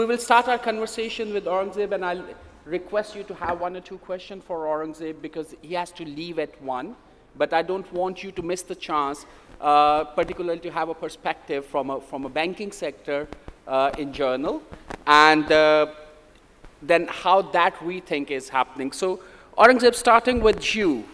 we will start our conversation with Aurangzeb, and I'll request you to have 1 or 2 questions for Aurangzeb because he has to leave at 1. But I don't want you to miss the chance, particularly to have a perspective from a banking sector in general, and then how that rethink is happening. So, Aurangzeb, starting with you,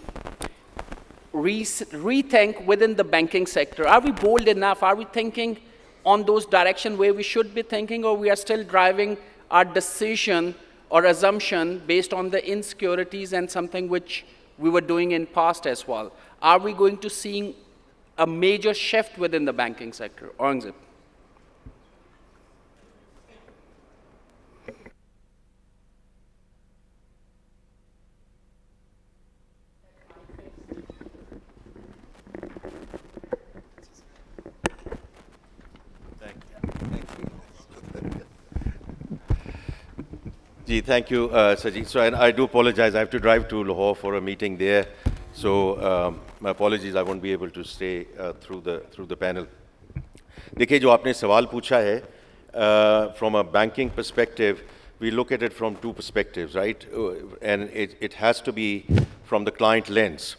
rethink within the banking sector. Are we bold enough? Are we thinking on those directions where we should be thinking, or we are still driving our decision or assumption based on the insecurities and something which we were doing in past as well? Are we going to see a major shift within the banking sector? Aurangzeb. Thank you, Sajjeed. So, and I do apologize. I have to drive to Lahore for a meeting there. So, my apologies. I won't be able to stay through the panel. देखिए जो आपने सवाल पूछा है, from a banking perspective, we look at it from 2 perspectives, right? And it has to be from the client lens.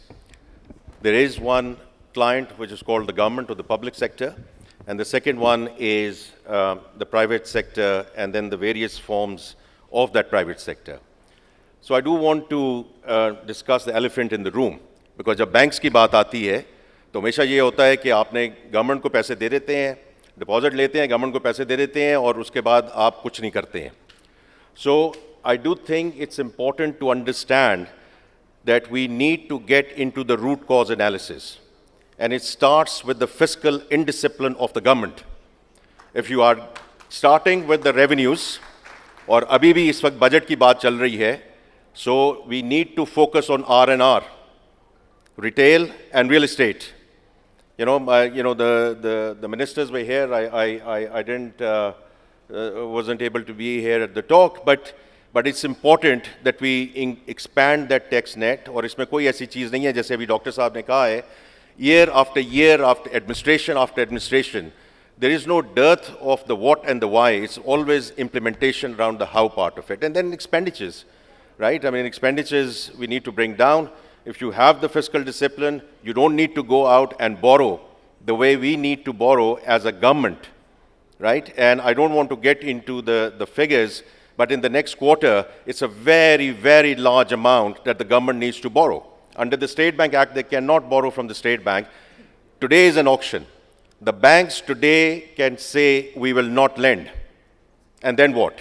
There is one client which is called the government or the public sector, and the second one is the private sector, and then the various forms of that private sector. So I do want to discuss the elephant in the room, because जब banks की बात आती है तो हमेशा ये होता है कि आपने गवर्नमेंट को पैसे दे देते हैं, डिपॉजिट लेते हैं, गवर्नमेंट को पैसे दे देते हैं और उसके बाद आप कुछ नहीं करते हैं. So I do think it's important to understand that we need to get into the root cause analysis, and it starts with the fiscal indiscipline of the government. If you are starting with the revenues, और अभी भी इस वक्त budget की बात चल रही है, so we need to focus on R&R, retail and real estate. You know, the ministers were here. I wasn't able to be here at the talk, but it's important that we expand that tax net. और इसमें कोई ऐसी चीज़ नहीं है, जैसे अभी doctor साहब ने कहा है, year after year, after administration, there is no dearth of the what and the why. It's always implementation around the how part of it. And then expenditures, right? I mean, expenditures we need to bring down. If you have the fiscal discipline, you don't need to go out and borrow the way we need to borrow as a government, right? And I don't want to get into the figures, but in the next quarter, it's a very, very large amount that the government needs to borrow. Under the State Bank Act, they cannot borrow from the State Bank. Today is an auction. The banks today can say, we will not lend. And then what?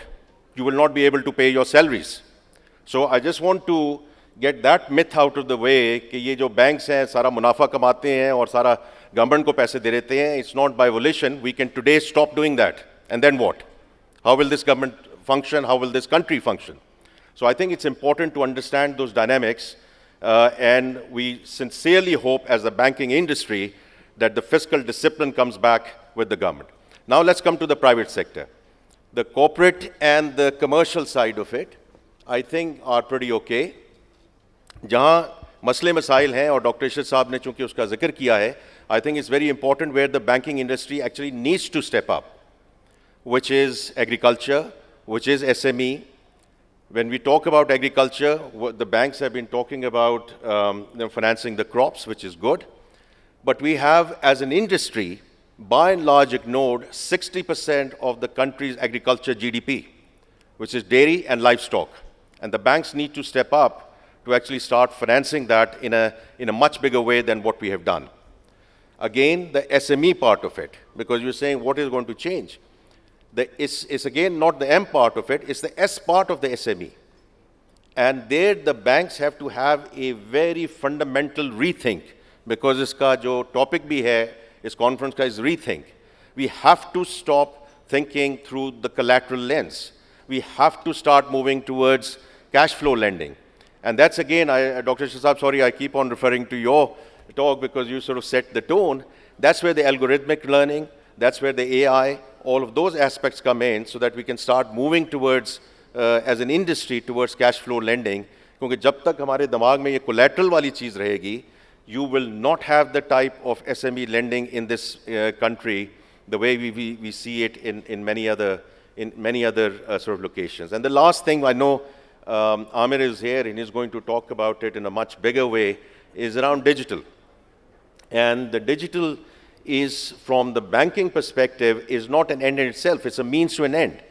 You will not be able to pay your salaries. So I just want to get that myth out of the way कि ये जो banks हैं सारा मुनाफा कमाते हैं और सारा government को पैसे दे देते हैं. It's not by volition. We can today stop doing that. And then what? How will this government function? How will this country function? So I think it's important to understand those dynamics, and we sincerely hope as a banking industry that the fiscal discipline comes back with the government. Now let's come to the private sector. The corporate and the commercial side of it, I think, are pretty okay. जहाँ मसले मसाइल हैं और doctor Ishrat साहब ने चूँकि उसका जिक्र किया है, I think it's very important where the banking industry actually needs to step up, which is agriculture, which is SME. When we talk about agriculture, the banks have been talking about financing the crops, which is good. But we have, as an industry, by and large ignored 60% of the country's agriculture GDP, which is dairy and livestock. And the banks need to step up to actually start financing that in a much bigger way than what we have done. Again, the SME part of it, because you're saying what is going to change. It's again not the M part of it, it's the S part of the SME. And there the banks have to have a very fundamental rethink, because इसका जो topic भी है इस conference का is rethink. We have to stop thinking through the collateral lens. We have to start moving towards cash flow lending. And that's again, Dr. Shahzad, sorry, I keep on referring to your talk because you sort of set the tone. That's where the algorithmic learning, that's where the AI, all of those aspects come in so that we can start moving towards, as an industry, towards cash flow lending. क्योंकि जब तक हमारे दिमाग में ये collateral वाली चीज़ रहेगी, you will not have the type of SME lending in this country the way we see it in many other in many other sort of locations. And the last thing I know, Aamir is here and he's going to talk about it in a much bigger way, is around digital. And the digital is, from the banking perspective, is not an end in itself, it's a means to an end.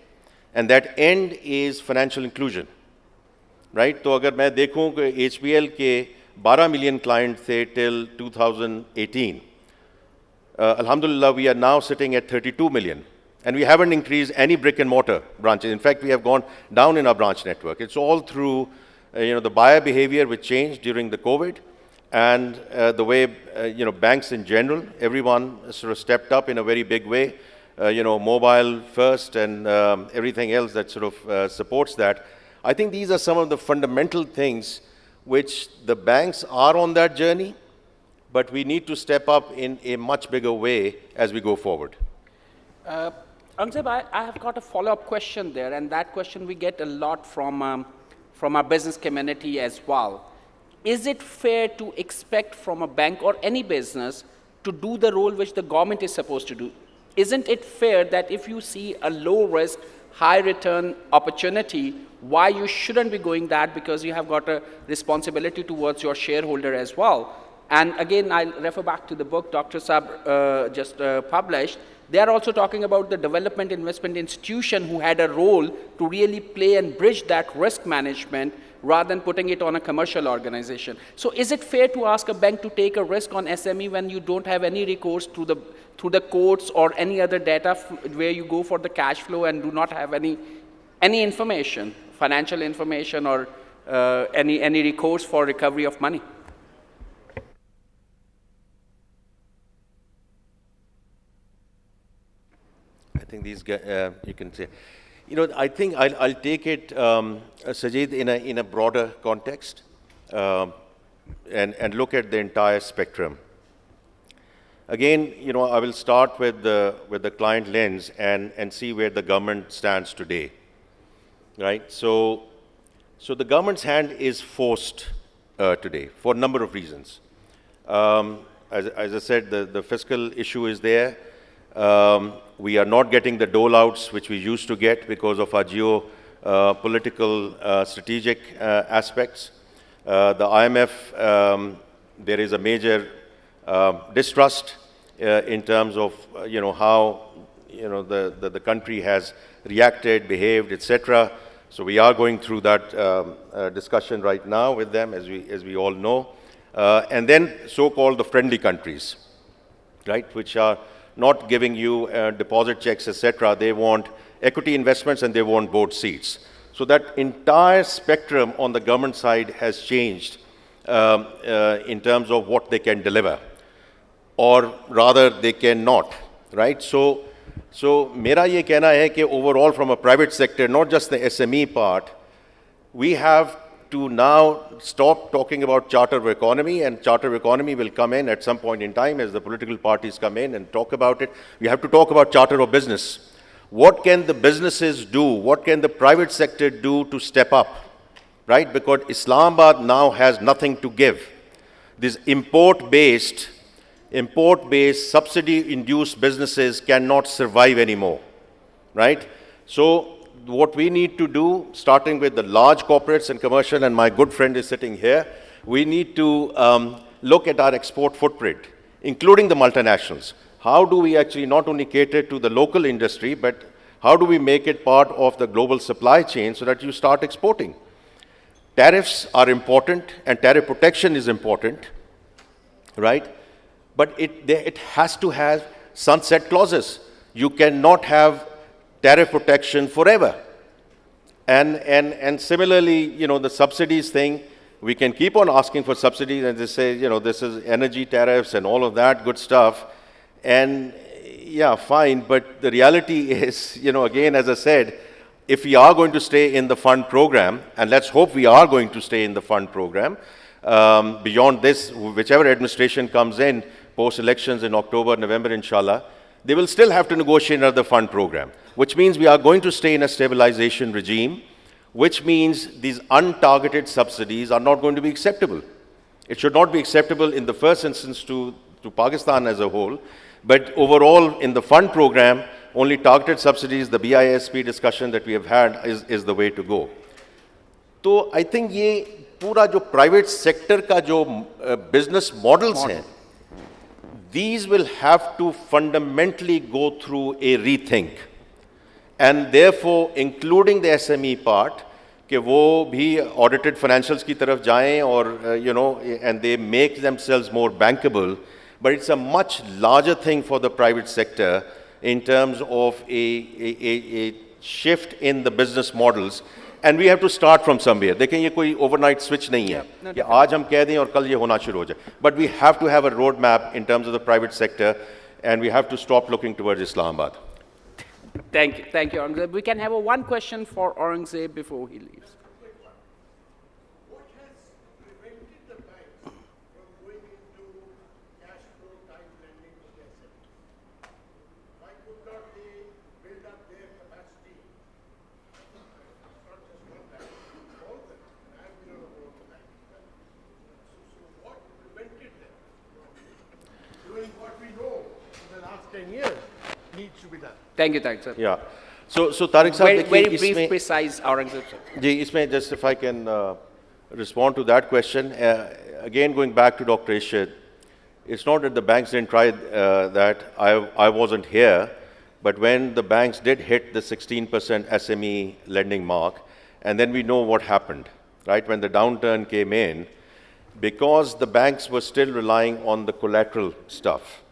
And that end is financial inclusion, right? So अगर मैं देखूं कि HBL के 12 million clients थे till 2018. Alhamdulillah, we are now sitting at 32 million. And we haven't increased any brick and mortar branches. In fact, we have gone down in our branch network. It's all through the buyer behavior which changed during the COVID, and the way banks in general, everyone sort of stepped up in a very big way. Mobile first and everything else that sort of supports that. I think these are some of the fundamental things which the banks are on that journey, but we need to step up in a much bigger way as we go forward. Aurangzeb, I have got a follow-up question there, and that question we get a lot from our business community as well. Is it fair to expect from a bank or any business to do the role which the government is supposed to do? Isn't it fair that if you see a low-risk, high-return opportunity, why you shouldn't be going that, because you have got a responsibility towards your shareholder as well? And again, I'll refer back to the book Dr. Saab just published. They are also talking about the development investment institution who had a role to really play and bridge that risk management rather than putting it on a commercial organization. So is it fair to ask a bank to take a risk on SME when you don't have any recourse through the courts or any other data where you go for the cash flow and do not have any information, financial information, or any recourse for recovery of money? I think these guys, you can say, I think I'll take it, Sajjeed, in a broader context and look at the entire spectrum. Again, I will start with the client lens and see where the government stands today, right? So the government's hand is forced today for a number of reasons. As I said, the fiscal issue is there. We are not getting the dole-outs which we used to get because of our geopolitical strategic aspects. The IMF, there is a major distrust in terms of how the country has reacted, behaved, etc. So we are going through that discussion right now with them, as we all know. And then so-called the friendly countries, right, which are not giving you deposit checks, etc. They want equity investments and they want board seats. So that entire spectrum on the government side has changed in terms of what they can deliver, or rather they cannot, right? So mera ye kehna hai ki overall from a private sector, not just the SME part, we have to now stop talking about charter of economy, and charter of economy will come in at some point in time as the political parties come in and talk about it. We have to talk about charter of business. What can the businesses do? What can the private sector do to step up, right? Because Islamabad now has nothing to give. These import-based, subsidy-induced businesses cannot survive anymore, right? So what we need to do, starting with the large corporates and commercial, and my good friend is sitting here, we need to look at our export footprint, including the multinationals. How do we actually not only cater to the local industry, but how do we make it part of the global supply chain so that you start exporting? Tariffs are important, and tariff protection is important, right? But it has to have sunset clauses. You cannot have tariff protection forever. And similarly, the subsidies thing, we can keep on asking for subsidies and they say, this is energy tariffs and all of that good stuff. And yeah, fine, but the reality is, again, as I said, if we are going to stay in the fund program, and let's hope we are going to stay in the fund program, beyond this, whichever administration comes in, post-elections in October, November, inshallah, they will still have to negotiate another fund program, which means we are going to stay in a stabilization regime, which means these untargeted subsidies are not going to be acceptable. It should not be acceptable in the first instance to Pakistan as a whole, but overall in the fund program, only targeted subsidies, the BISP discussion that we have had is the way to go. So I think ये पूरा जो private sector का जो business models हैं, these will have to fundamentally go through a rethink, and therefore including the SME part, कि वो भी audited financials की तरफ जाएं और and they make themselves more bankable, but it's a much larger thing for the private sector in terms of a shift in the business models, and we have to start from somewhere. देखें ये कोई overnight switch नहीं है कि आज हम कह दें और कल ये होना शुरू हो जाए, but we have to have a roadmap in terms of the private sector, and we have to stop looking towards Islamabad. Thank you, Aurangzeb. We can have one question for Aurangzeb before he leaves. What has prevented the bank from going into cash flow type lending to the SME? Why could not they build up their capacity? It's not just one bank, all of them. And I've been on a board of the bank. So what prevented them from doing what we know in the last 10 years needs to be done? Thank you, sir. Yeah. So Tariq Sahab, very brief, precise, Aurangzeb sir. जी, इसमें just if I can respond to that question, again going back to Dr. Ishad, it's not that the banks didn't try that. I wasn't here, but when the banks did hit the 16% SME lending mark, and then we know what happened, right? When the downturn came in, because the banks were still relying on the collateral stuff,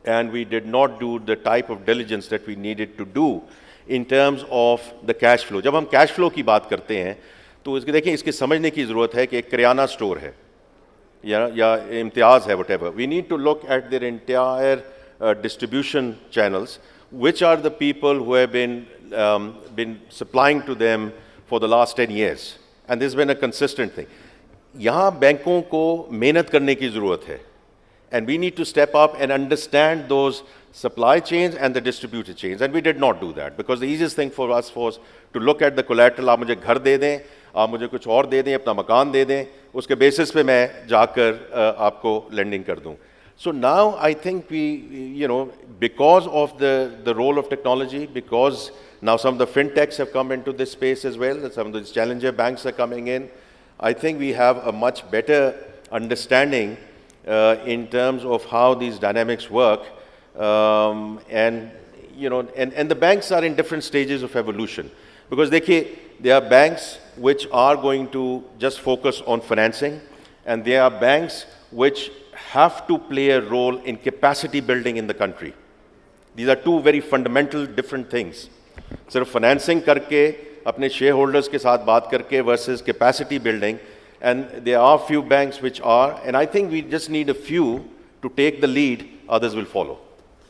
and we did not do the type of diligence that we needed to do in terms of the cash flow. जब हम cash flow की बात करते हैं, तो इसके देखें इसके समझने की ज़रूरत है कि एक किराना स्टोर है या इम्तियाज़ है, whatever. We need to look at their entire distribution channels, which are the people who have been supplying to them for the last 10 years, and this has been a consistent thing. यहाँ बैंकों को मेहनत करने की ज़रूरत है. And we need to step up and understand those supply chains and the distributed chains. And we did not do that, because the easiest thing for us was to look at the collateral. आप मुझे घर दे दें, आप मुझे कुछ और दे दें, अपना मकान दे दें, उसके basis पे मैं जाकर आपको lending कर दूं. So now I think because of the role of technology, because now some of the fintechs have come into this space as well, and some of these challenger banks are coming in, I think we have a much better understanding in terms of how these dynamics work, and the banks are in different stages of evolution, because there are banks which are going to just focus on financing, and there are banks which have to play a role in capacity building in the country. These are two very fundamental different things. सिर्फ financing करके अपने shareholders के साथ बात करके versus capacity building. And there are few banks which are, and I think we just need a few to take the lead, others will follow.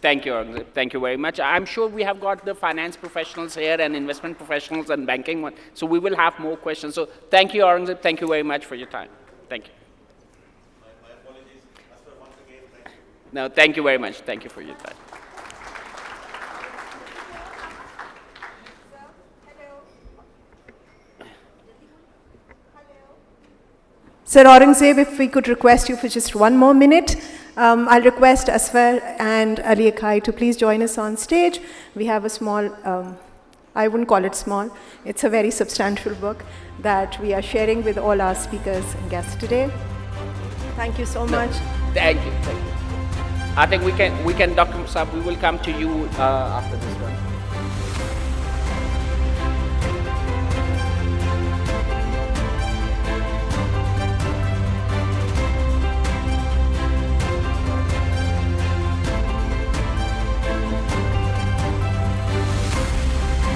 Thank you, Aurangzeb. Thank you very much. I'm sure we have got the finance professionals here and investment professionals and banking one, so we will have more questions. So thank you, Aurangzeb. Thank you very much for your time. Thank you. My apologies. Aslam, once again, thank you. No, thank you very much. Thank you for your time. Sir Aurangzeb, if we could request you for just one more minute, I'll request Asfar and Ali Akai to please join us on stage. We have a small, I wouldn't call it small, it's a very substantial book that we are sharing with all our speakers and guests today. Thank you so much. Thank you. Thank you. I think we can, Dr. Musab, we will come to you after this one.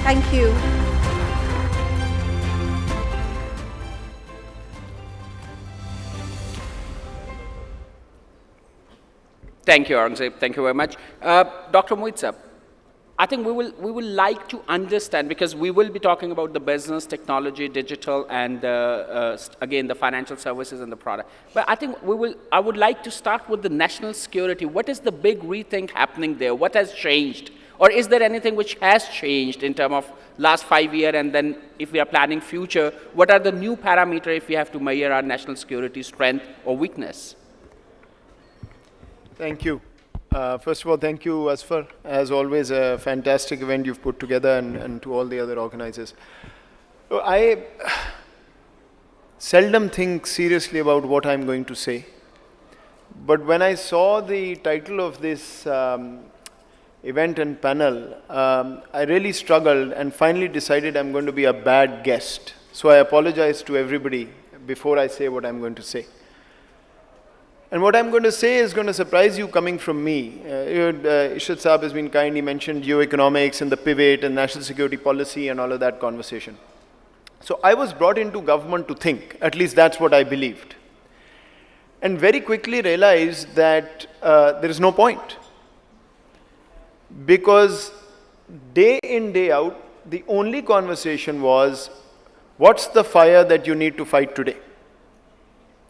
Thank you. Thank you, Aurangzeb. Thank you very much. Dr. Moeed sir, I think we will like to understand, because we will be talking about the business, technology, digital, and again, the financial services and the product. But I think I would like to start with the national security. What is the big rethink happening there? What has changed? Or is there anything which has changed in terms of last 5 years, and then if we are planning future, what are the new parameters if we have to measure our national security strength or weakness? Thank you. First of all, thank you, Asfar. As always, a fantastic event you've put together, and to all the other organizers. So I seldom think seriously about what I'm going to say. But when I saw the title of this event and panel, I really struggled and finally decided I'm going to be a bad guest. So I apologize to everybody before I say what I'm going to say. And what I'm going to say is going to surprise you coming from me. Ishad Saab has been kind, he mentioned geoeconomics and the pivot and national security policy and all of that conversation. So I was brought into government to think, at least that's what I believed. And very quickly realized that there is no point. Because day in, day out, the only conversation was, what's the fire that you need to fight today?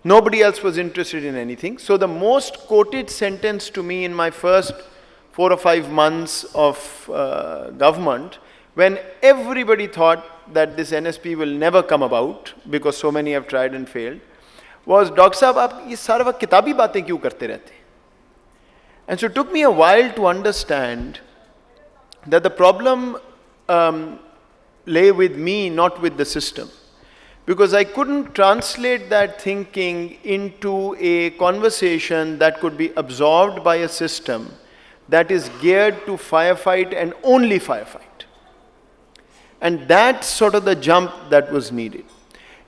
Nobody else was interested in anything. So the most quoted sentence to me in my first 4 or 5 months of government, when everybody thought that this NSP will never come about, because so many have tried and failed, was, Dr. Saab, aap ye sara waqt kitabi baatein kyun karte rehte? And so it took me a while to understand that the problem lay with me, not with the system. Because I couldn't translate that thinking into a conversation that could be absorbed by a system that is geared to firefight and only firefight. And that's sort of the jump that was needed.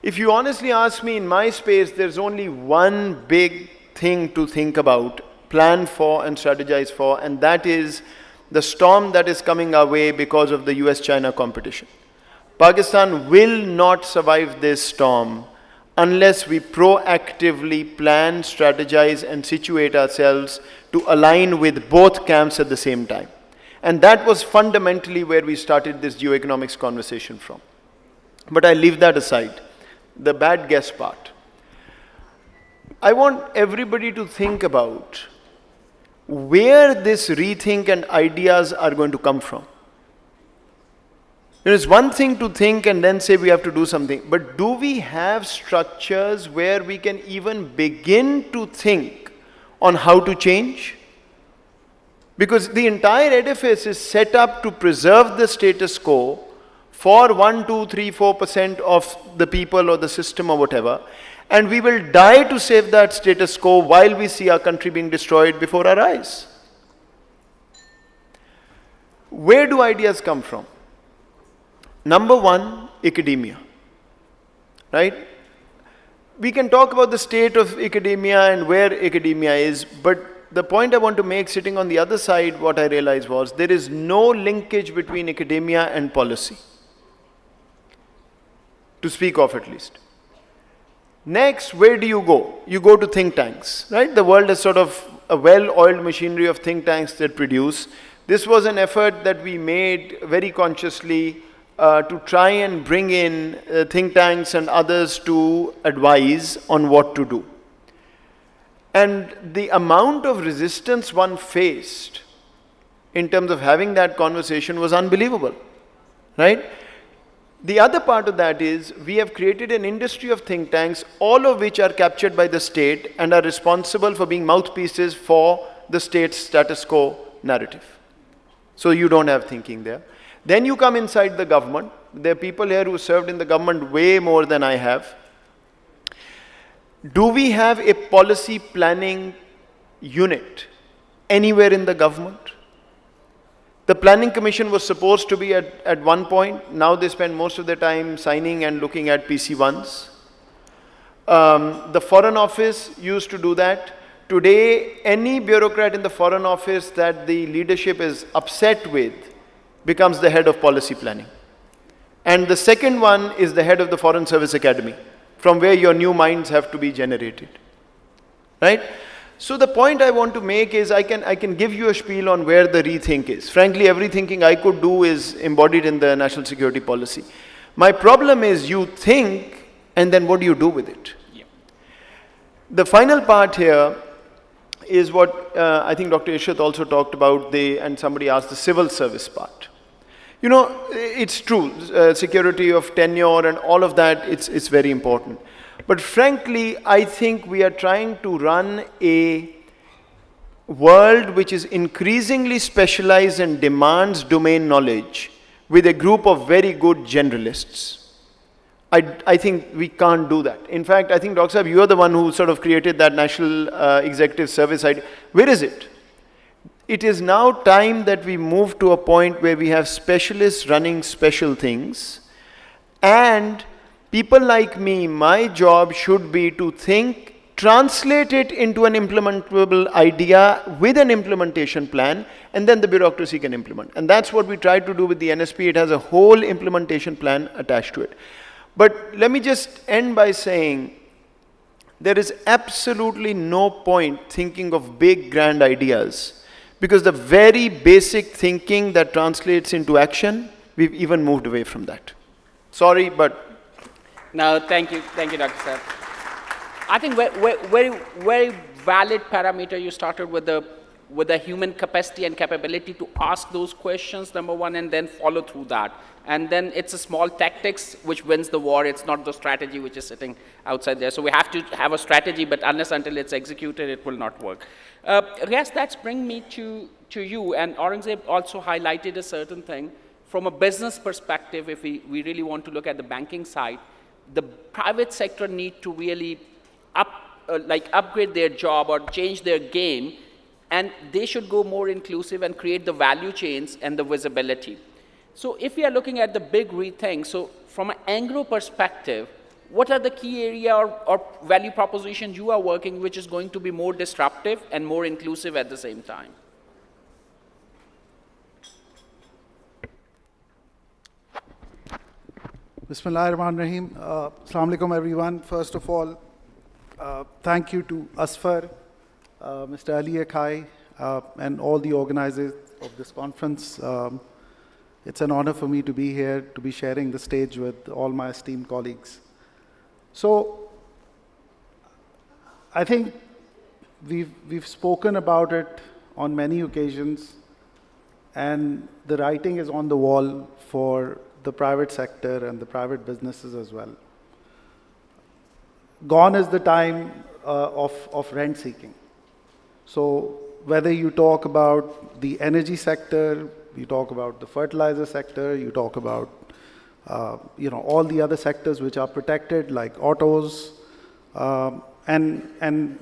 If you honestly ask me, in my space, there's only one big thing to think about, plan for and strategize for, and that is the storm that is coming our way because of the US-China competition. Pakistan will not survive this storm unless we proactively plan, strategize, and situate ourselves to align with both camps at the same time. And that was fundamentally where we started this geoeconomics conversation from. But I leave that aside, the bad guess part. I want everybody to think about where this rethink and ideas are going to come from. It is one thing to think and then say we have to do something, but do we have structures where we can even begin to think on how to change? Because the entire edifice is set up to preserve the status quo for 1, 2, 3, 4% of the people or the system or whatever, and we will die to save that status quo while we see our country being destroyed before our eyes. Where do ideas come from? Number one, academia, right? We can talk about the state of academia and where academia is, but the point I want to make, sitting on the other side, what I realized was there is no linkage between academia and policy, to speak of at least. Next, where do you go? You go to think tanks, right? The world has sort of a well-oiled machinery of think tanks that produce. This was an effort that we made very consciously to try and bring in think tanks and others to advise on what to do. And the amount of resistance one faced in terms of having that conversation was unbelievable, right? The other part of that is we have created an industry of think tanks, all of which are captured by the state and are responsible for being mouthpieces for the state's status quo narrative. So you don't have thinking there. Then you come inside the government. There are people here who served in the government way more than I have. Do we have a policy planning unit anywhere in the government? The planning commission was supposed to be at one point. Now they spend most of their time signing and looking at PC1s. The foreign office used to do that. Today, any bureaucrat in the foreign office that the leadership is upset with becomes the head of policy planning. And the second one is the head of the Foreign Service Academy, from where your new minds have to be generated, right? So the point I want to make is I can give you a spiel on where the rethink is. Frankly, every thinking I could do is embodied in the national security policy. My problem is you think, and then what do you do with it? Yeah. The final part here is what I think Dr. Ishad also talked about, and somebody asked, the civil service part. You know, it's true, security of tenure and all of that, it's very important. But frankly, I think we are trying to run a world which is increasingly specialized and demands domain knowledge with a group of very good generalists. I think we can't do that. In fact, I think, Dr. Saab, you are the one who sort of created that National Executive Service idea. Where is it? It is now time that we move to a point where we have specialists running special things, and people like me, my job should be to think, translate it into an implementable idea with an implementation plan, and then the bureaucracy can implement. And that's what we try to do with the NSP. It has a whole implementation plan attached to it. But let me just end by saying, there is absolutely no point thinking of big, grand ideas, because the very basic thinking that translates into action, we've even moved away from that. Sorry, but... No, thank you, Dr. Saab. I think very valid parameter you started with the human capacity and capability to ask those questions, number one, and then follow through that. And then it's a small tactics which wins the war. It's not the strategy which is sitting outside there. So we have to have a strategy, but until it's executed, it will not work. Ghias, that's bring me to you. And Aurangzeb also highlighted a certain thing. From a business perspective, if we really want to look at the banking side, the private sector need to really upgrade their job or change their game, and they should go more inclusive and create the value chains and the visibility. So if we are looking at the big rethink, so from an Engro perspective, what are the key area or value propositions you are working which is going to be more disruptive and more inclusive at the same time? Bismillahirrahmanirrahim. Assalamu alaikum, everyone. First of all, thank you to Asfar, Mr. Ali Akai, and all the organizers of this conference. It's an honor for me to be here, to be sharing the stage with all my esteemed colleagues. So, I think we've spoken about it on many occasions, and the writing is on the wall for the private sector and the private businesses as well. Gone is the time of rent seeking. So whether you talk about the energy sector, you talk about the fertilizer sector, you talk about all the other sectors which are protected, like autos, and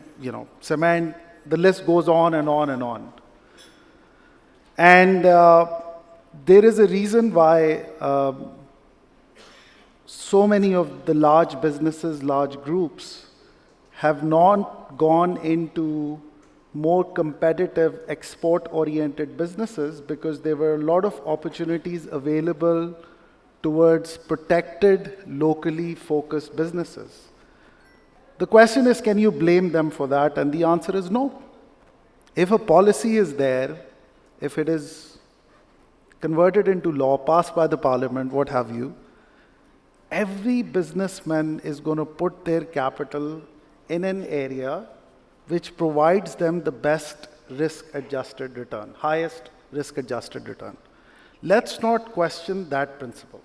cement, the list goes on and on and on. And there is a reason why so many of the large businesses, large groups, have not gone into more competitive export-oriented businesses, because there were a lot of opportunities available towards protected, locally focused businesses. The question is, can you blame them for that? And the answer is no. If a policy is there, if it is converted into law, passed by the parliament, what have you, every businessman is going to put their capital in an area which provides them the best risk-adjusted return, highest risk-adjusted return. Let's not question that principle.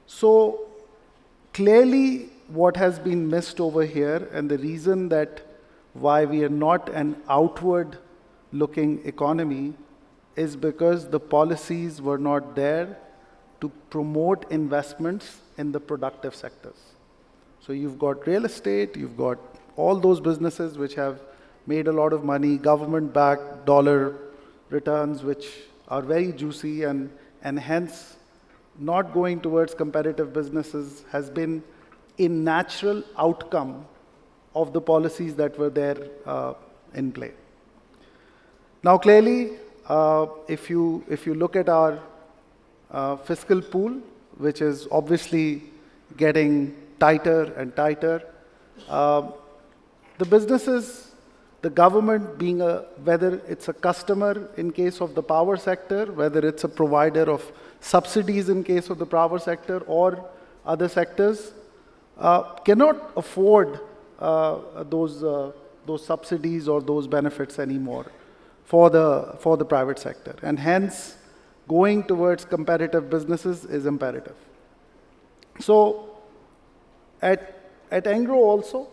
So clearly what has been missed over here, and the reason that why we are not an outward-looking economy, is because the policies were not there to promote investments in the productive sectors. So you've got real estate, you've got all those businesses which have made a lot of money, government-backed dollar returns which are very juicy, and hence not going towards competitive businesses has been a natural outcome of the policies that were there in play. Now clearly, if you look at our fiscal pool, which is obviously getting tighter and tighter, the businesses, the government being whether it's a customer in case of the power sector, whether it's a provider of subsidies in case of the power sector or other sectors, cannot afford those subsidies or those benefits anymore for the private sector. And hence, going towards competitive businesses is imperative. So at Engro also,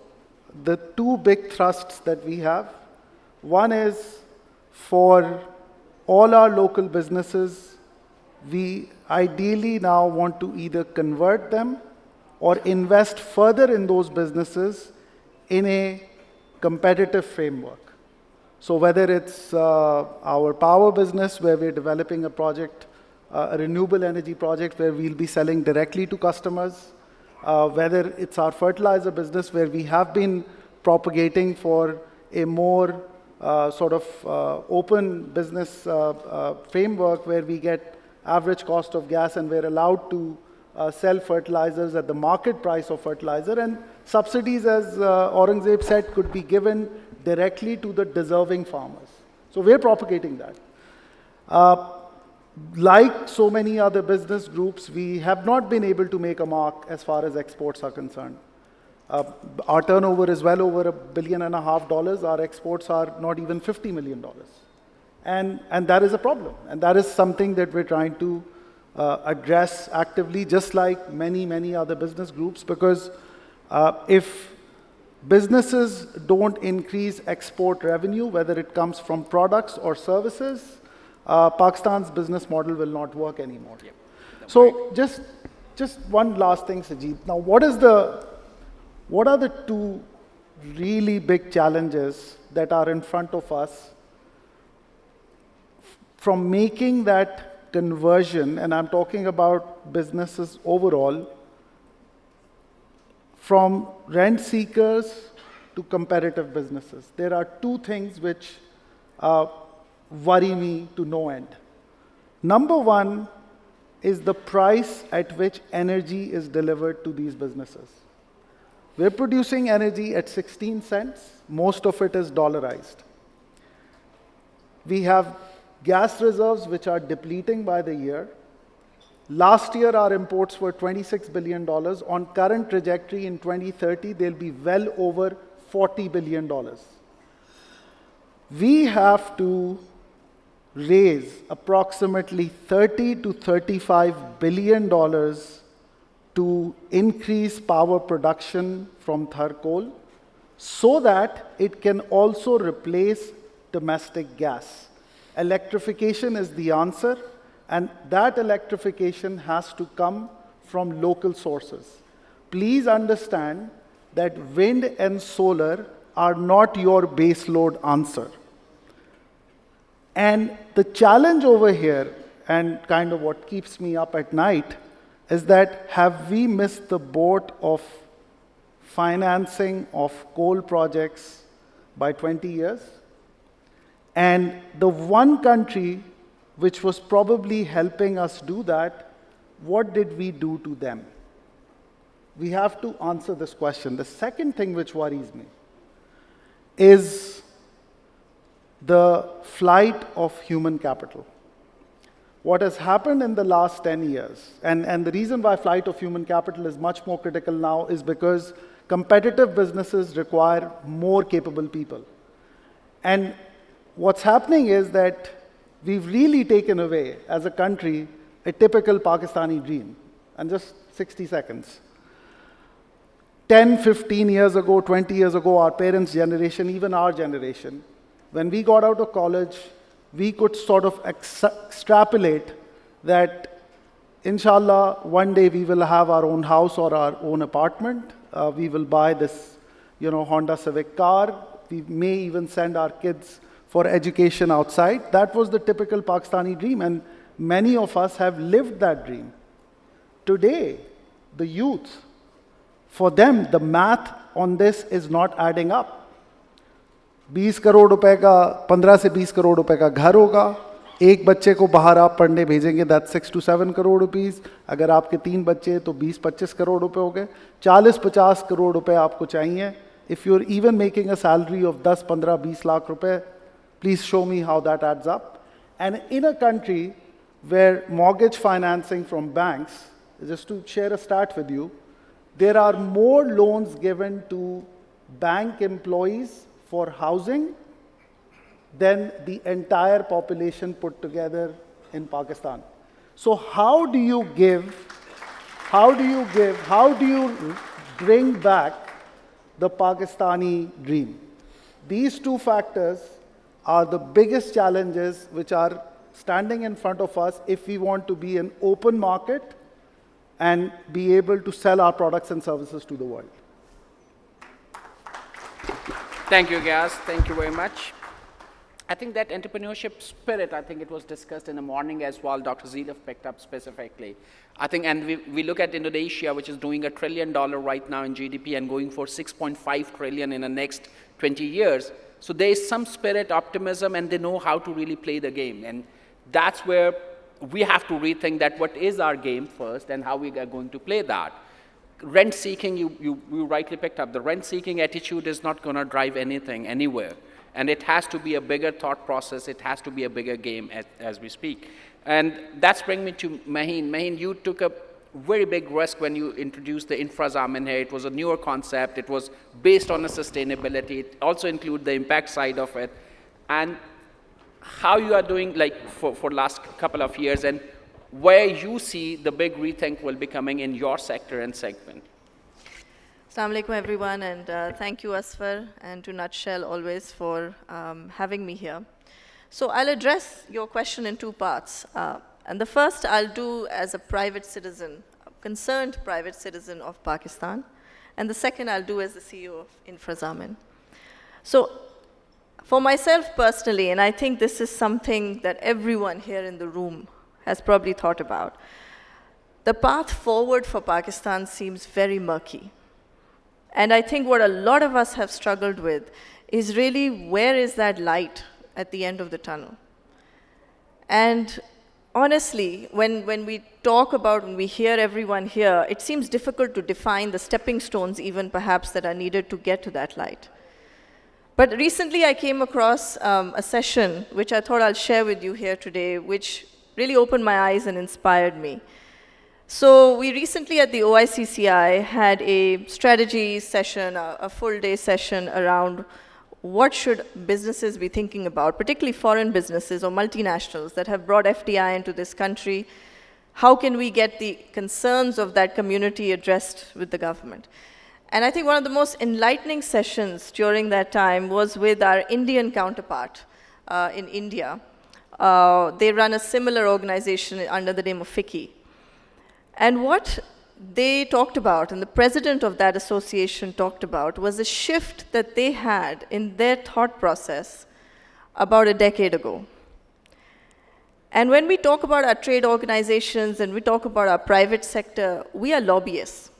the two big thrusts that we have, One is for all our local businesses, we ideally now want to either convert them or invest further in those businesses in a competitive framework. So whether it's our power business where we're developing a project, a renewable energy project where we'll be selling directly to customers, whether it's our fertilizer business where we have been propagating for a more sort of open business framework where we get average cost of gas and we're allowed to sell fertilizers at the market price of fertilizer, and subsidies, as Aurangzeb said, could be given directly to the deserving farmers. So we're propagating that. Like so many other business groups, we have not been able to make a mark as far as exports are concerned. Our turnover is well over $1.5 billion. Our exports are not even $50 million. And that is a problem. And that is something that we're trying to address actively, just like many, many other business groups, because if businesses don't increase export revenue, whether it comes from products or services, Pakistan's business model will not work anymore. Yep. So just one last thing, Sajjeed. Now, what are the two really big challenges that are in front of us from making that conversion, and I'm talking about businesses overall, from rent seekers to competitive businesses? There are two things which worry me to no end. Number one is the price at which energy is delivered to these businesses. We're producing energy at 16 cents. Most of it is dollarized. We have gas reserves which are depleting by the year. Last year, our imports were $26 billion. On current trajectory in 2030, they'll be well over $40 billion. We have to raise approximately $30 to $35 billion to increase power production from Tharkol so that it can also replace domestic gas. Electrification is the answer, and that electrification has to come from local sources. Please understand that wind and solar are not your baseload answer. And the challenge over here, and kind of what keeps me up at night, is that have we missed the boat of financing of coal projects by 20 years? And the one country which was probably helping us do that, what did we do to them? We have to answer this question. The second thing which worries me is the flight of human capital. What has happened in the last 10 years, and the reason why flight of human capital is much more critical now is because competitive businesses require more capable people. And what's happening is that we've really taken away, as a country, a typical Pakistani dream. And just 60 seconds. 10, 15 years ago, 20 years ago, our parents' generation, even our generation, when we got out of college, we could sort of extrapolate that, inshallah, one day we will have our own house or our own apartment. We will buy this, Honda Civic car. We may even send our kids for education outside. That was the typical Pakistani dream, and many of us have lived that dream. Today, the youth, for them, the math on this is not adding up. 20 crore रुपए का, 15 से 20 करोड़ रुपए का घर होगा, एक बच्चे को बाहर आप पढ़ने भेजेंगे, that's 6 to 7 करोड़ रुपीस. अगर आपके 3 बच्चे हैं तो 20-25 करोड़ रुपए हो गए. 40-50 करोड़ रुपए आपको चाहिए. If you're even making a salary of 10, 15, 20 lakh रुपए, please show me how that adds up. And in a country where mortgage financing from banks, just to share a stat with you, there are more loans given to bank employees for housing than the entire population put together in Pakistan. So how do you bring back the Pakistani dream? These two factors are the biggest challenges which are standing in front of us if we want to be an open market and be able to sell our products and services to the world. Thank you, Ghias. Thank you very much. I think that entrepreneurship spirit, I think it was discussed in the morning as well, Dr. Zilaf picked up specifically. I think, and we look at Indonesia, which is doing $1 trillion right now in GDP and going for 6.5 trillion in the next 20 years. So there is some spirit, optimism, and they know how to really play the game. And that's where we have to rethink that what is our game first and how we are going to play that. Rent seeking, you rightly picked up, the rent seeking attitude is not going to drive anything anywhere. And it has to be a bigger thought process. It has to be a bigger game as we speak. And that's bringing me to Maheen. Maheen, you took a very big risk when you introduced the InfraZamin here. It was a newer concept. It was based on a sustainability. It also included the impact side of it. And how you are doing like for last couple of years and where you see the big rethink will be coming in your sector and segment. Assalamu alaikum everyone, and thank you Asfar and to Nutshell always for having me here. So I'll address your question in two parts. And the first I'll do as a private citizen, a concerned private citizen of Pakistan. And the second I'll do as the CEO of InfraZamin. So for myself personally, and I think this is something that everyone here in the room has probably thought about, the path forward for Pakistan seems very murky. And I think what a lot of us have struggled with is really where is that light at the end of the tunnel? And honestly, when we talk about, when we hear everyone here, it seems difficult to define the stepping stones even perhaps that are needed to get to that light. But recently I came across a session which I thought I'll share with you here today, which really opened my eyes and inspired me. So we recently at the OICCI had a strategy session, a full day session around what should businesses be thinking about, particularly foreign businesses or multinationals that have brought FDI into this country. How can we get the concerns of that community addressed with the government? And I think one of the most enlightening sessions during that time was with our Indian counterpart in India. They run a similar organization under the name of FICCI. And what they talked about, and the president of that association talked about, was a shift that they had in their thought process about a decade ago. And when we talk about our trade organizations and we talk about our private sector, we are lobbyists.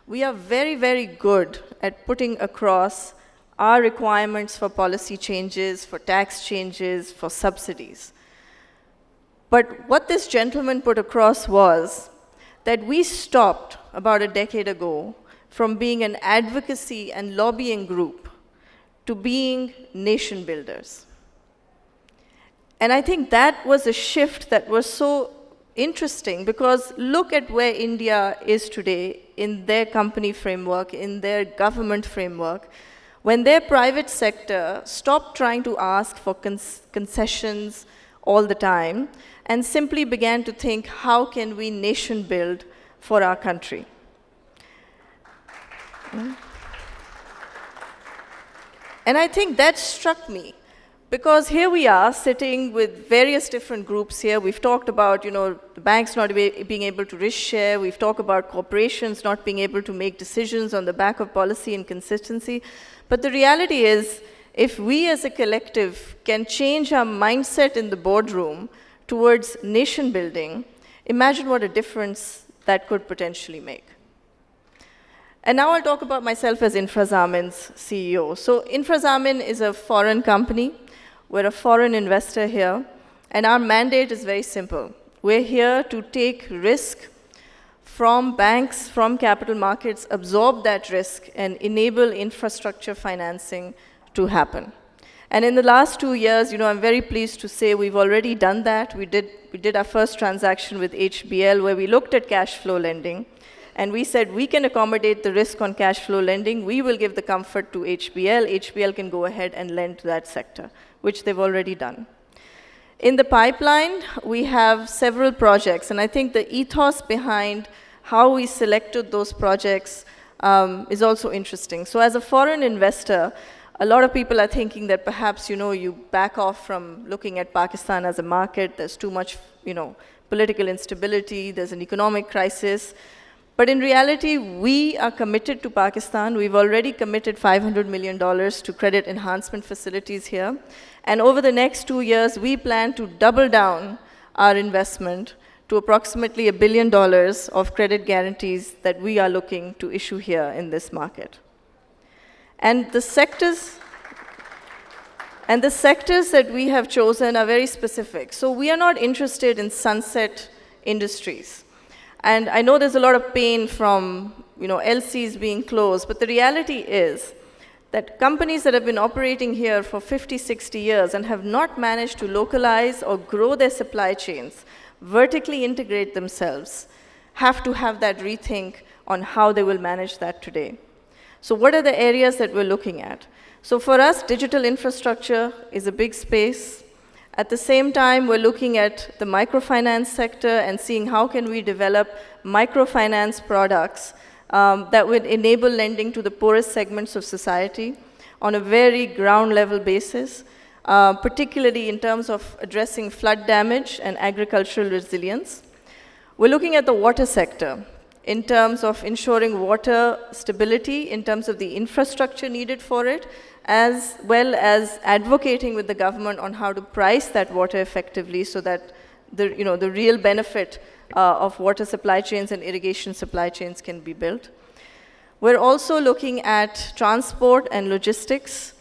We are very, very good at putting across our requirements for policy changes, for tax changes, for subsidies. But what this gentleman put across was that we stopped about a decade ago from being an advocacy and lobbying group to being nation builders. And I think that was a shift that was so interesting because look at where India is today in their company framework, in their government framework, when their private sector stopped trying to ask for concessions all the time and simply began to think, how can we nation build for our country? And I think that struck me because here we are sitting with various different groups here. We've talked about, the banks not being able to risk share. We've talked about corporations not being able to make decisions on the back of policy and consistency. But the reality is, if we as a collective can change our mindset in the boardroom towards nation building, imagine what a difference that could potentially make. And now I'll talk about myself as InfraZamin's CEO. So InfraZamin is a foreign company. We're a foreign investor here. And our mandate is very simple. We're here to take risk from banks, from capital markets, absorb that risk, and enable infrastructure financing to happen. And in the last 2 years, I'm very pleased to say we've already done that. We did our first transaction with HBL where we looked at cash flow lending. And we said we can accommodate the risk on cash flow lending. We will give the comfort to HBL. HBL can go ahead and lend to that sector, which they've already done. In the pipeline, we have several projects. And I think the ethos behind how we selected those projects is also interesting. So as a foreign investor, a lot of people are thinking that perhaps, you back off from looking at Pakistan as a market. There's too much, political instability. There's an economic crisis. But in reality, we are committed to Pakistan. We've already committed $500 million to credit enhancement facilities here. And over the next 2 years, we plan to double down our investment to approximately $1 billion of credit guarantees that we are looking to issue here in this market. And the sectors that we have chosen are very specific. So we are not interested in sunset industries. And I know there's a lot of pain from LCs being closed, but the reality is that companies that have been operating here for 50, 60 years and have not managed to localize or grow their supply chains, vertically integrate themselves, have to have that rethink on how they will manage that today. So what are the areas that we're looking at? So for us, digital infrastructure is a big space. At the same time, we're looking at the microfinance sector and seeing how can we develop microfinance products that would enable lending to the poorest segments of society on a very ground level basis, particularly in terms of addressing flood damage and agricultural resilience. We're looking at the water sector in terms of ensuring water stability, in terms of the infrastructure needed for it, as well as advocating with the government on how to price that water effectively so that the real benefit of water supply chains and irrigation supply chains can be built. We're also looking at transport and logistics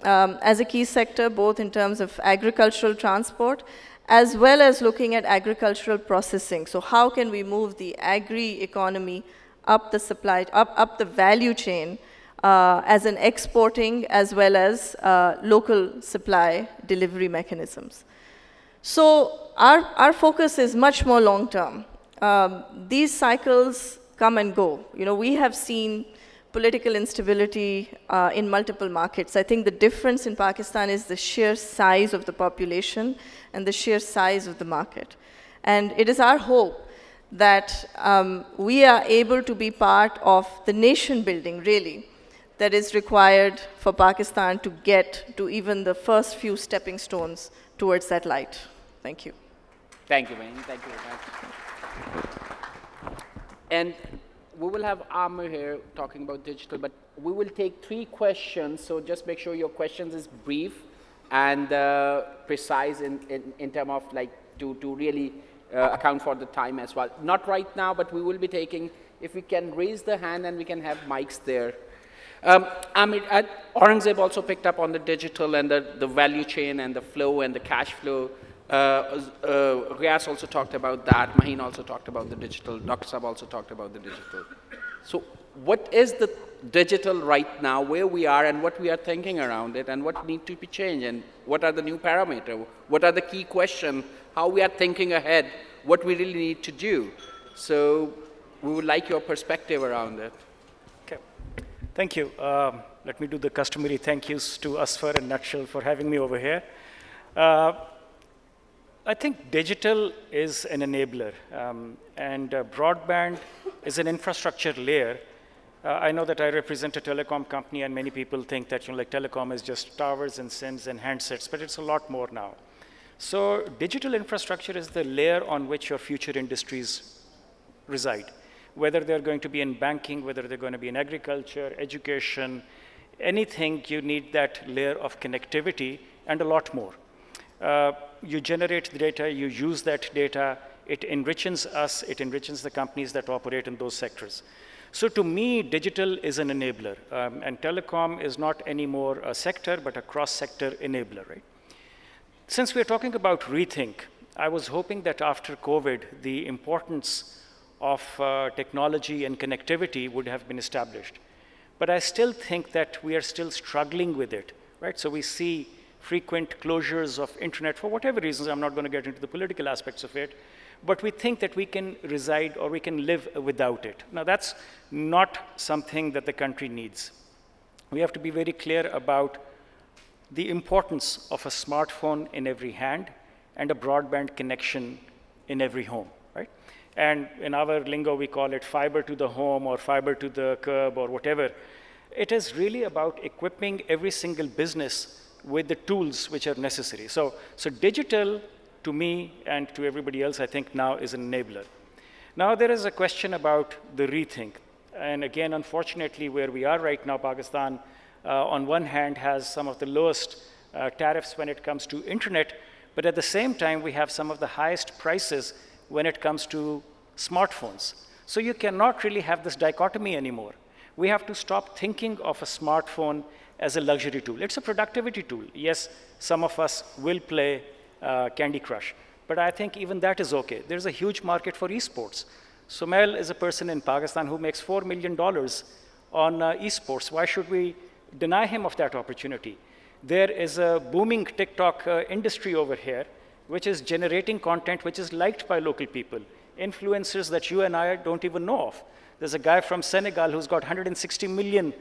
as a key sector, both in terms of agricultural transport, as well as looking at agricultural processing. So how can we move the agri-economy up the value chain as an exporting as well as local supply delivery mechanisms. So our focus is much more long-term. These cycles come and go. We have seen political instability in multiple markets. I think the difference in Pakistan is the sheer size of the population and the sheer size of the market. And it is our hope that we are able to be part of the nation building, really, that is required for Pakistan to get to even the first few stepping stones towards that light. Thank you. Thank you, Maheen. Thank you very much. And we will have Aamir here talking about digital, but we will take 3 questions, so just make sure your questions is brief and precise in terms of to really account for the time as well. Not right now, but we will be taking, if we can raise the hand and we can have mics there. Aamir, Aurangzeb also picked up on the digital and the value chain and the flow and the cash flow. Ghias also talked about that. Maheen also talked about the digital. Dr. Saab also talked about the digital. So what is the digital right now, where we are and what we are thinking around it and what needs to be changed and what are the new parameters? What are the key questions? How we are thinking ahead? What we really need to do? So we would like your perspective around it. Okay. Thank you. Let me do the customary thank yous to Asfar and Nutshell for having me over here. I think digital is an enabler, and broadband is an infrastructure layer. I know that I represent a telecom company, and many people think that telecom is just towers and SIMs and handsets, but it's a lot more now. So digital infrastructure is the layer on which your future industries reside, whether they're going to be in banking, whether they're going to be in agriculture, education, anything, you need that layer of connectivity and a lot more. You generate the data, you use that data, it enriches us, it enriches the companies that operate in those sectors. So to me, digital is an enabler, and telecom is not anymore a sector, but a cross-sector enabler, right? Since we're talking about rethink, I was hoping that after COVID, the importance of technology and connectivity would have been established. But I still think that we are still struggling with it, right? So we see frequent closures of internet for whatever reasons. I'm not going to get into the political aspects of it, but we think that we can reside or we can live without it. Now, that's not something that the country needs. We have to be very clear about the importance of a smartphone in every hand and a broadband connection in every home, right? And in our lingo, we call it fiber to the home or fiber to the curb or whatever. It is really about equipping every single business with the tools which are necessary. So digital, to me and to everybody else, I think now is an enabler. Now there is a question about the rethink. And again, unfortunately, where we are right now, Pakistan, on one hand, has some of the lowest tariffs when it comes to internet, but at the same time, we have some of the highest prices when it comes to smartphones. So you cannot really have this dichotomy anymore. We have to stop thinking of a smartphone as a luxury tool. It's a productivity tool. Yes, some of us will play Candy Crush, but I think even that is okay. There's a huge market for esports. Sumail is a person in Pakistan who makes $4 million on esports. Why should we deny him of that opportunity? There is a booming TikTok industry over here, which is generating content which is liked by local people, influencers that you and I don't even know of. There's a guy from Senegal who's got 160 million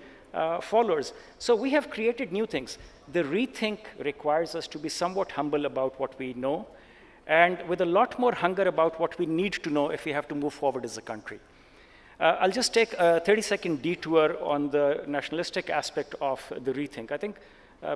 followers. So we have created new things. The rethink requires us to be somewhat humble about what we know, and with a lot more hunger about what we need to know if we have to move forward as a country. I'll just take a 30-second detour on the nationalistic aspect of the rethink. I think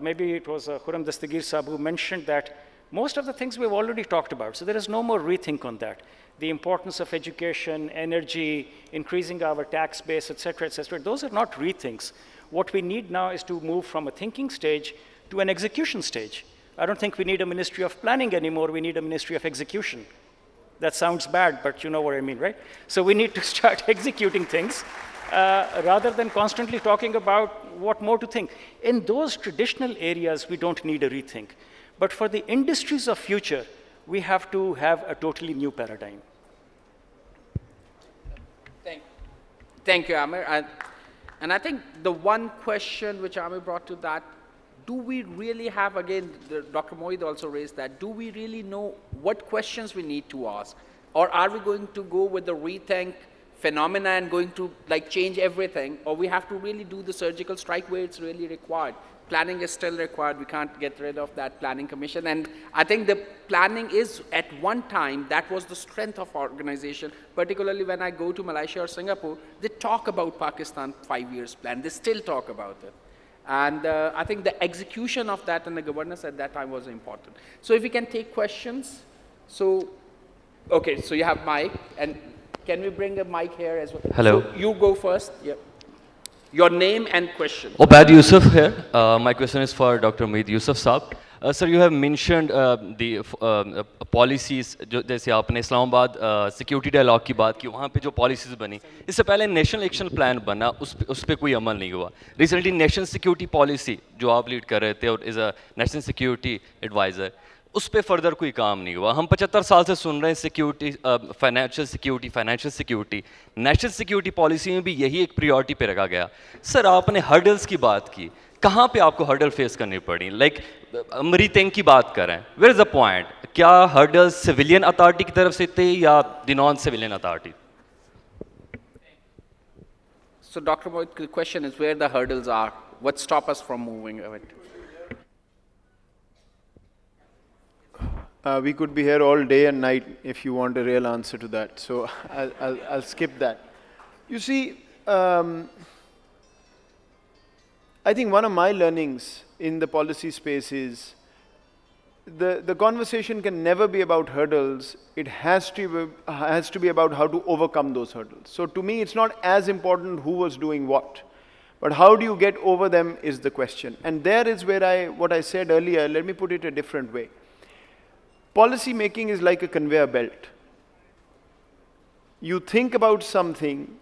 maybe it was Khurram Dastagir Sahab who mentioned that most of the things we've already talked about, so there is no more rethink on that. The importance of education, energy, increasing our tax base, et cetera, those are not rethinks. What we need now is to move from a thinking stage to an execution stage. I don't think we need a Ministry of Planning anymore, we need a Ministry of Execution. That sounds bad, but you know what I mean, right? So we need to start executing things rather than constantly talking about what more to think. In those traditional areas, we don't need a rethink. But for the industries of future, we have to have a totally new paradigm. Thank you, Aamir. And I think the one question which Aamir brought to that, do we really have, again, Dr. Moeed also raised that, do we really know what questions we need to ask? Or are we going to go with the rethink phenomena and going to like change everything? Or we have to really do the surgical strike where it's really required? Planning is still required. We can't get rid of that planning commission. And I think the planning is, at one time, that was the strength of our organization. Particularly when I go to Malaysia or Singapore, they talk about Pakistan 5 years plan. They still talk about it. And I think the execution of that and the governance at that time was important. So if we can take questions. So, okay, so you have mic. And can we bring a mic here as well? Hello. So you go first. Yep. Your name and question. Moeed Yusuf here. My question is for Dr. Moeed Yusuf Saab. Sir, you have mentioned the policies, जैसे आपने Islamabad security dialogue की बात की, वहाँ पे जो policies बनी, इससे पहले नेशनल एक्शन प्लान बना, उस पर कोई अमल नहीं हुआ. रिसेंटली नेशनल सिक्योरिटी पॉलिसी जो आप लीड कर रहे थे और is a national security adviser, उस पर फर्दर कोई काम नहीं हुआ. हम 75 साल से सुन रहे हैं security, financial security. National security policy में भी यही एक प्रायोरिटी पे रखा गया. सर, आपने हर्डल्स की बात की, कहाँ पे आपको हर्डल फेस करनी पड़ी? लाइक रीथिंक की बात करें, वेयर इज द पॉइंट? क्या हर्डल्स सिविलियन अथॉरिटी की तरफ से थे या the non civilian authority? So Dr. Moeed, the question is where the hurdles are. What stop us from moving it? We could be here all day and night if you want a real answer to that. So I'll skip that. You see, I think one of my learnings in the policy space is the conversation can never be about hurdles. It has to be about how to overcome those hurdles. So to me, it's not as important who was doing what, but how do you get over them is the question. And there is where what I said earlier, let me put it a different way. Policy making is like a conveyor belt. You think about something,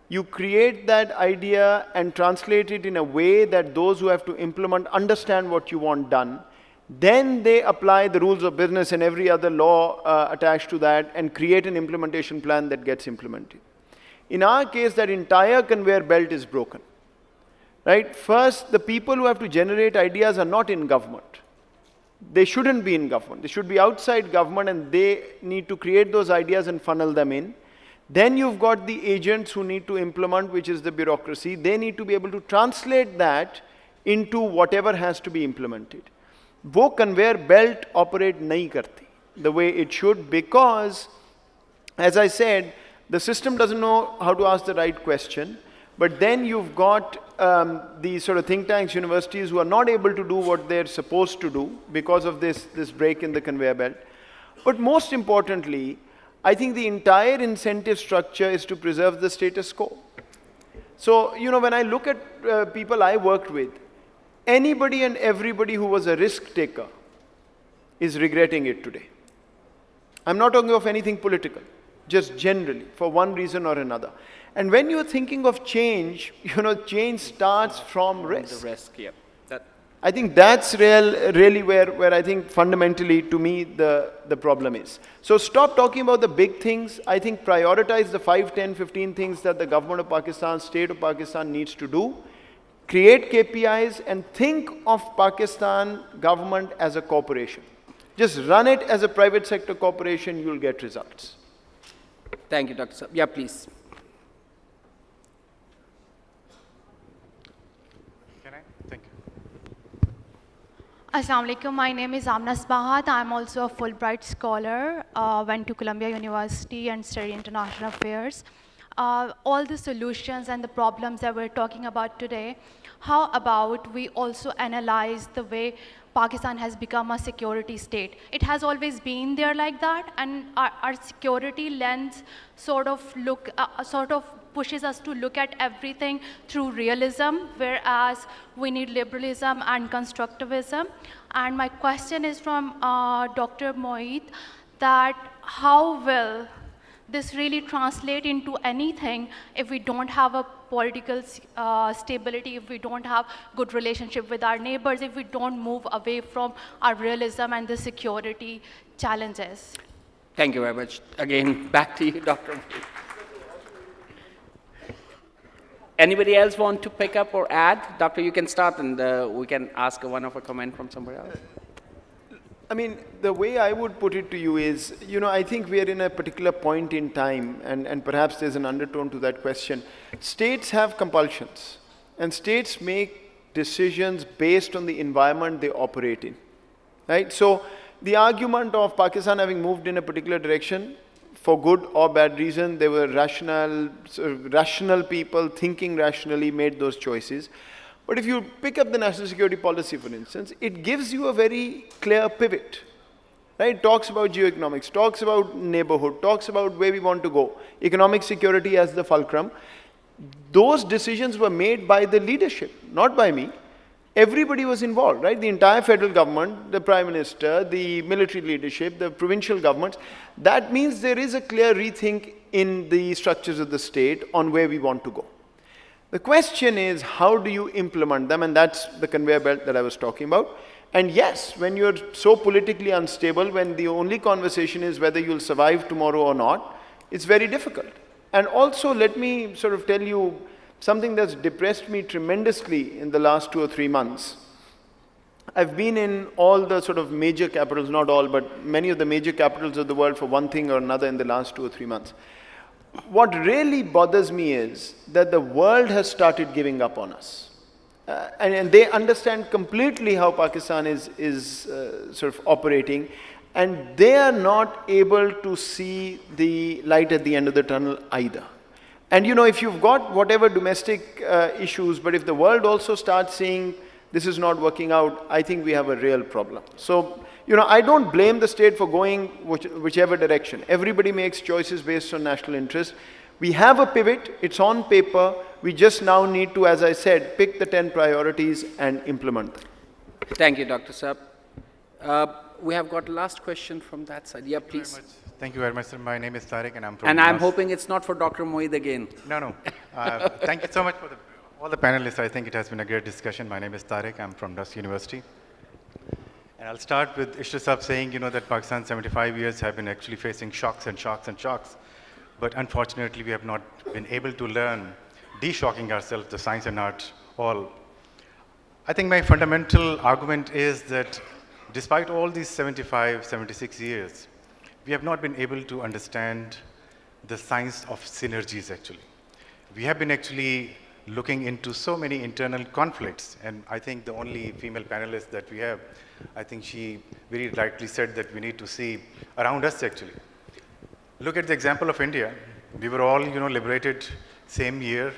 you create that idea and translate it in a way that those who have to implement understand what you want done. Then they apply the rules of business and every other law attached to that and create an implementation plan that gets implemented. In our case, that entire conveyor belt is broken. Right? First, the people who have to generate ideas are not in government. They shouldn't be in government. They should be outside government, and they need to create those ideas and funnel them in. Then you've got the agents who need to implement, which is the bureaucracy. They need to be able to translate that into whatever has to be implemented. वो conveyor belt operate नहीं करती the way it should, because, as I said, the system doesn't know how to ask the right question. But then you've got these sort of think tanks, universities who are not able to do what they're supposed to do because of this break in the conveyor belt. But most importantly, I think the entire incentive structure is to preserve the status quo. So, you know, when I look at people I worked with, anybody and everybody who was a risk taker is regretting it today. I'm not talking of anything political, just generally, for one reason or another. And when you're thinking of change, you know, change starts from risk. The risk, yeah. I think that's really where I think fundamentally, to me, the problem is. So stop talking about the big things. I think prioritize the 5, 10, 15 things that the government of Pakistan, state of Pakistan needs to do. Create KPIs and think of Pakistan government as a corporation. Just run it as a private sector corporation, you'll get results. Thank you, Dr. Saab. Yeah, please. Can I? Thank you. Assalamu alaikum. My name is Aamir. I'm also a Fulbright scholar, went to Columbia University and studied international affairs. All the solutions and the problems that we're talking about today, how about we also analyze the way Pakistan has become a security state? It has always been there like that, and our security lens sort of pushes us to look at everything through realism, whereas we need liberalism and constructivism. And my question is from Dr. Moeed, that how will this really translate into anything if we don't have a political stability, if we don't have good relationship with our neighbors, if we don't move away from our realism and the security challenges? Thank you very much. Again, back to you, Dr. Anybody else want to pick up or add? Doctor, you can start, and we can ask one of a comment from somebody else. I mean, the way I would put it to you is, you know, I think we are in a particular point in time, and perhaps there's an undertone to that question. States have compulsions, and states make decisions based on the environment they operate in, right? So the argument of Pakistan having moved in a particular direction, for good or bad reason, they were rational people thinking rationally made those choices. But if you pick up the national security policy, for instance, it gives you a very clear pivot, right? It talks about geoeconomics, talks about neighborhood, talks about where we want to go, economic security as the fulcrum. Those decisions were made by the leadership, not by me. Everybody was involved, right? The entire federal government, the prime minister, the military leadership, the provincial governments. That means there is a clear rethink in the structures of the state on where we want to go. The question is, how do you implement them? And that's the conveyor belt that I was talking about. And yes, when you're so politically unstable, when the only conversation is whether you'll survive tomorrow or not, it's very difficult. And also, let me sort of tell you something that's depressed me tremendously in the last 2 or 3 months. I've been in all the sort of major capitals, not all, but many of the major capitals of the world for one thing or another in the last 2 or 3 months. What really bothers me is that the world has started giving up on us. And they understand completely how Pakistan is sort of operating, and they are not able to see the light at the end of the tunnel either. And you know, if you've got whatever domestic issues, but if the world also starts seeing this is not working out, I think we have a real problem. So, you know, I don't blame the state for going whichever direction. Everybody makes choices based on national interest. We have a pivot, it's on paper. We just now need to, as I said, pick the 10 priorities and implement them. Thank you, Dr. Saab. We have got last question from that side. Yeah, please. Thank you very much, sir. My name is Tariq, and I'm from And I'm hoping it's not for Dr. Moeed again. No. Thank you so much for all the panelists. I think it has been a great discussion. My name is Tariq. I'm from Dus University. And I'll start with Yusuf saying, you know, that Pakistan 75 years have been actually facing shocks and shocks and shocks. But unfortunately, we have not been able to learn de-shocking ourselves, the science and art, all. I think my fundamental argument is that despite all these 75, 76 years, we have not been able to understand the science of synergies, actually. We have been actually looking into so many internal conflicts, and I think the only female panelist that we have, I think she very rightly said that we need to see around us, actually. Look at the example of India. We were all, you know, liberated same year,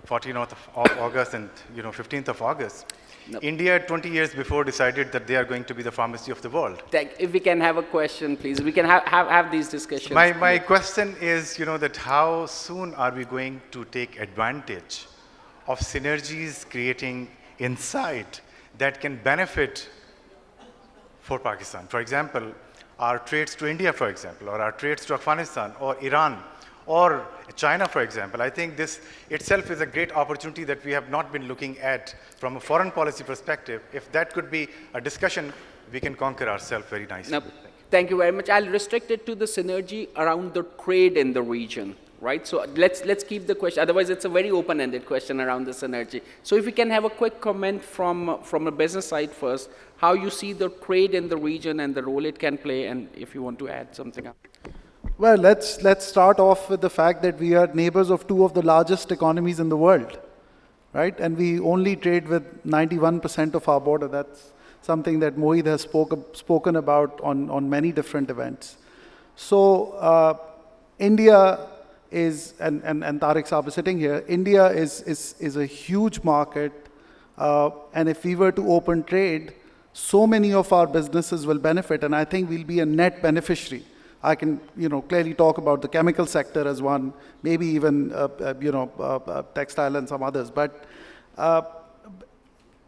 14th of August and 15th of August. No. India 20 years before decided that they are going to be the pharmacy of the world. If we can have a question, please. We can have these discussions. My question is, that how soon are we going to take advantage of synergies creating inside that can benefit for Pakistan? For example, our trades to India, for example, or our trades to Afghanistan, or Iran, or China, for example. I think this itself is a great opportunity that we have not been looking at from a foreign policy perspective. If that could be a discussion, we can conquer ourselves very nicely. No, thank you very much. I'll restrict it to the synergy around the trade in the region, right? So let's keep the question. Otherwise, it's a very open-ended question around the synergy. So if we can have a quick comment from a business side first, how you see the trade in the region and the role it can play, and if you want to add something up. Well, let's start off with the fact that we are neighbors of two of the largest economies in the world, right? And we only trade with 91% of our border. That's something that Moeed has spoken about on many different events. So India is, and Tariq Saab is sitting here, India is a huge market. And if we were to open trade, so many of our businesses will benefit, and I think we'll be a net beneficiary. I can, clearly talk about the chemical sector as one, maybe even, textile and some others. But,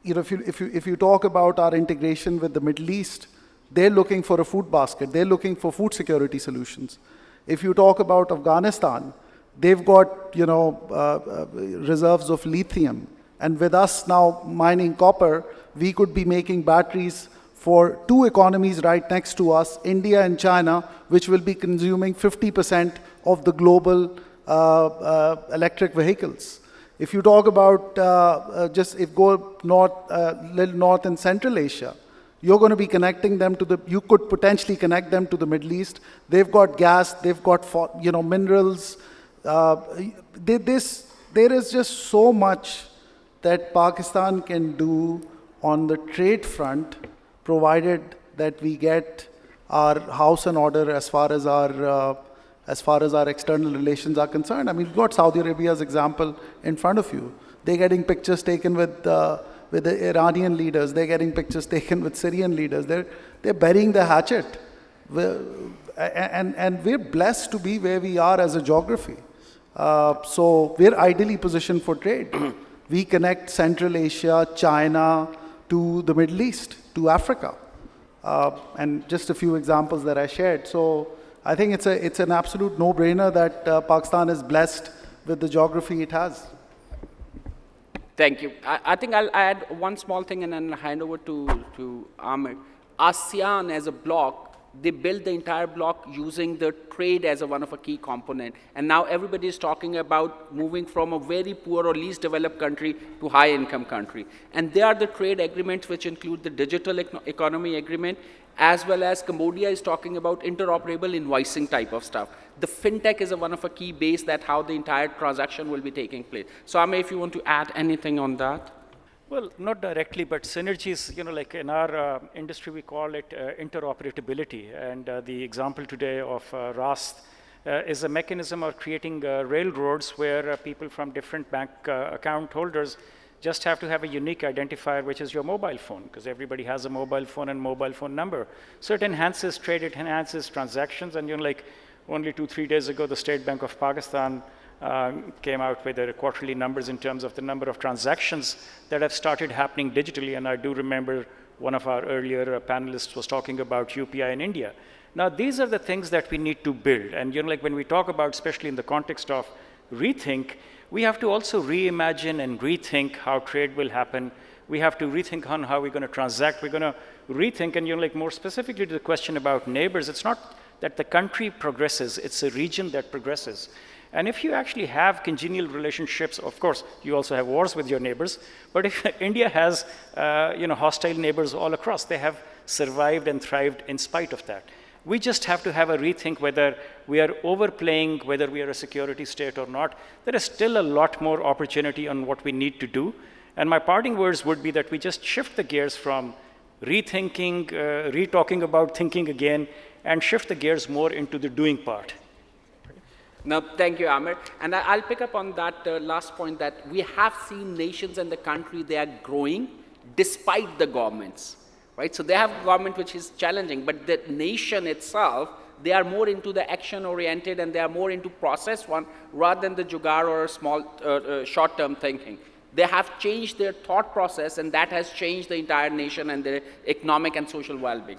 if you talk about our integration with the Middle East, they're looking for a food basket. They're looking for food security solutions. If you talk about Afghanistan, they've got, reserves of lithium. And with us now mining copper, we could be making batteries for two economies right next to us, India and China, which will be consuming 50% of the global electric vehicles. If you talk about go north, little north in Central Asia, you're going to be connecting them to you could potentially connect them to the Middle East. They've got gas, they've got, minerals. There is just so much that Pakistan can do on the trade front, provided that we get our house in order as far as our external relations are concerned. I mean, we've got Saudi Arabia's example in front of you. They're getting pictures taken with the Iranian leaders. They're getting pictures taken with Syrian leaders. They're burying the hatchet. And we're blessed to be where we are as a geography. So we're ideally positioned for trade. We connect Central Asia, China, to the Middle East, to Africa. And just a few examples that I shared. So I think it's an absolute no-brainer that Pakistan is blessed with the geography it has. Thank you. I think I'll add one small thing and then hand over to Aamir. ASEAN as a bloc, they built the entire bloc using the trade as one of a key component. And now everybody is talking about moving from a very poor or least developed country to high income country. And they are the trade agreements which include the digital economy agreement, as well as Cambodia is talking about interoperable invoicing type of stuff. The fintech is one of a key base that how the entire transaction will be taking place. So Aamir, if you want to add anything on that. Well, not directly, but synergies, like in our industry, we call it interoperability. And the example today of RAST is a mechanism of creating railroads where people from different bank account holders just have to have a unique identifier, which is your mobile phone, because everybody has a mobile phone and mobile phone number. So it enhances trade, it enhances transactions. And only 2-3 days ago, the State Bank of Pakistan came out with their quarterly numbers in terms of the number of transactions that have started happening digitally. And I do remember one of our earlier panelists was talking about UPI in India. Now, these are the things that we need to build. And when we talk about, especially in the context of rethink, we have to also reimagine and rethink how trade will happen. We have to rethink on how we're going to transact. We're going to rethink, and more specifically to the question about neighbors, it's not that the country progresses, it's a region that progresses. And if you actually have congenial relationships, of course, you also have wars with your neighbors, but if India has, hostile neighbors all across, they have survived and thrived in spite of that. We just have to have a rethink whether we are overplaying, whether we are a security state or not. There is still a lot more opportunity on what we need to do. And my parting words would be that we just shift the gears from rethinking, re-talking about thinking again, and shift the gears more into the doing part. No, thank you, Aamir. And I'll pick up on that last point that we have seen nations in the country, they are growing despite the governments, right? So they have a government which is challenging, but the nation itself, they are more into the action-oriented and they are more into process one rather than the jugaad or small short-term thinking. They have changed their thought process and that has changed the entire nation and their economic and social well-being.